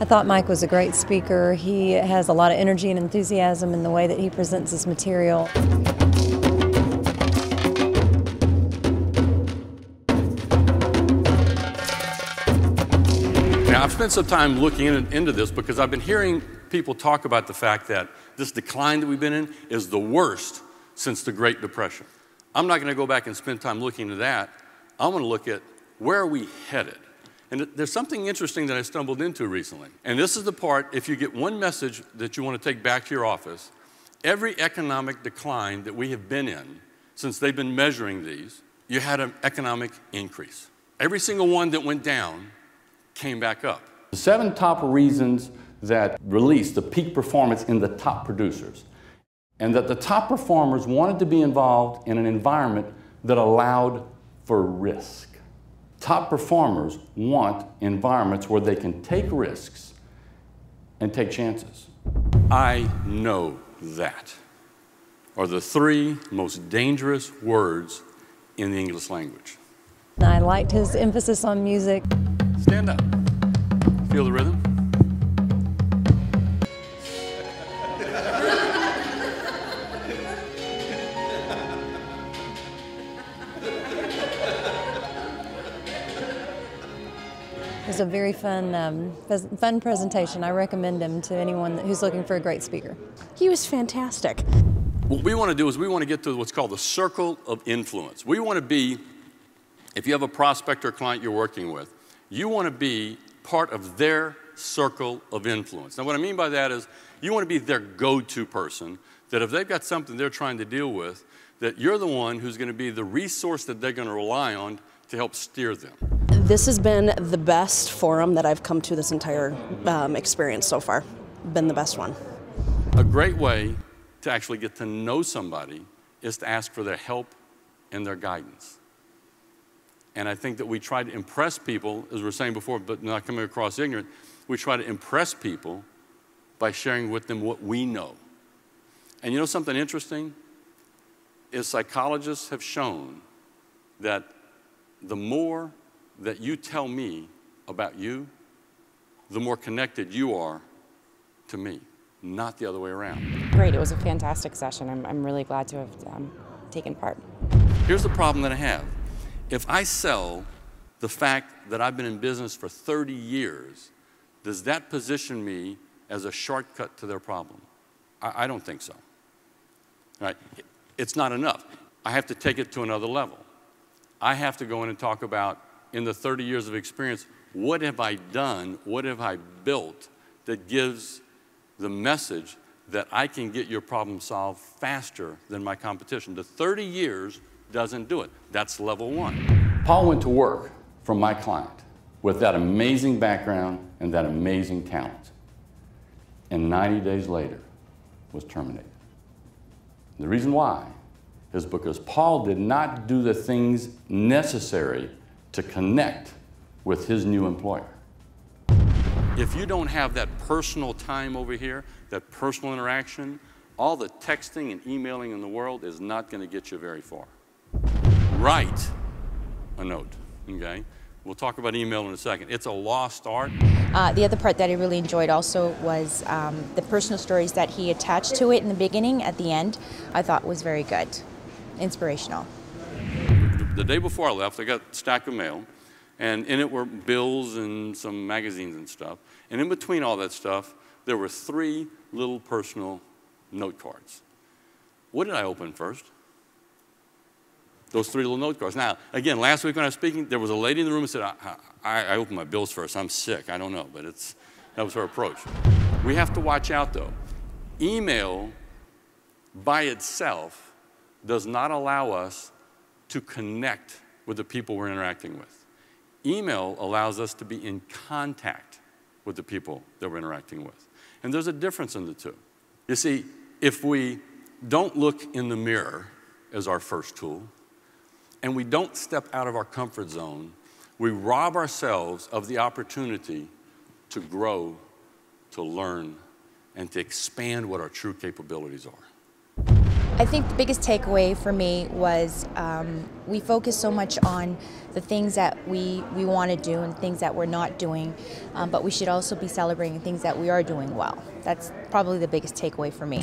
thought Mike was a great speaker. He has a lot of energy and enthusiasm in the way that he presents his material. Now, I've spent some time looking into this because I've been hearing people talk about the fact that this decline that we've been in is the worst since the Great Depression. I'm not going to go back and spend time looking into that. I'm going to look at where are we headed. And there's something interesting that I stumbled into recently. And this is the part, if you get one message that you want to take back to your office, every economic decline that we have been in since they've been measuring these, you had an economic increase. Every single one that went down came back up. The 7 top reasons that released the peak performance in the top producers, and that the top performers wanted to be involved in an environment that allowed for risk. Top performers want environments where they can take risks and take chances. I know that are the 3 most dangerous words in the English language. I liked his emphasis on music. Stand up. Feel the rhythm? It was a very fun presentation. I recommend him to anyone who's looking for a great speaker. He was fantastic. What we want to do is we want to get to what's called the circle of influence. We want to be, if you have a prospect or client you're working with, you want to be part of their circle of influence. Now, what I mean by that is you want to be their go-to person, that if they've got something they're trying to deal with, that you're the one who's going to be the resource that they're going to rely on to help steer them. This has been the best forum that I've come to this entire experience so far. Been the best one. A great way to actually get to know somebody is to ask for their help and their guidance. And I think that we try to impress people, as we were saying before, but not coming across ignorant, we try to impress people by sharing with them what we know. And you know something interesting? Is psychologists have shown that the more that you tell me about you, the more connected you are to me, not the other way around. Great, it was a fantastic session. I'm really glad to have taken part. Here's the problem that I have. If I sell the fact that I've been in business for 30 years, does that position me as a shortcut to their problem? I don't think so. Right? It's not enough. I have to take it to another level. I have to go in and talk about, in the 30 years of experience, what have I done, what have I built that gives the message that I can get your problem solved faster than my competition. The 30 years doesn't do it. That's level 1. Paul went to work for my client with that amazing background and that amazing talent, and 90 days later was terminated. The reason why is because Paul did not do the things necessary to connect with his new employer. If you don't have that personal time over here, that personal interaction, all the texting and emailing in the world is not going to get you very far. Write a note, okay? We'll talk about email in a second. It's a lost art. The other part that I really enjoyed also was the personal stories that he attached to it in the beginning. At the end, I thought was very good, inspirational. The day before I left, I got a stack of mail, and in it were bills and some magazines and stuff. And in between all that stuff, there were 3 little personal note cards. What did I open first? Those 3 little note cards. Now, again, last week when I was speaking, there was a lady in the room who said, I opened my bills first. I'm sick. I don't know, but that was her approach. We have to watch out, though. Email by itself does not allow us to connect with the people we're interacting with. Email allows us to be in contact with the people that we're interacting with. And there's a difference in the two. You see, if we don't look in the mirror as our first tool, and we don't step out of our comfort zone, we rob ourselves of the opportunity to grow, to learn, and to expand what our true capabilities are. I think the biggest takeaway for me was we focus so much on the things that we want to do and things that we're not doing, but we should also be celebrating things that we are doing well. That's probably the biggest takeaway for me.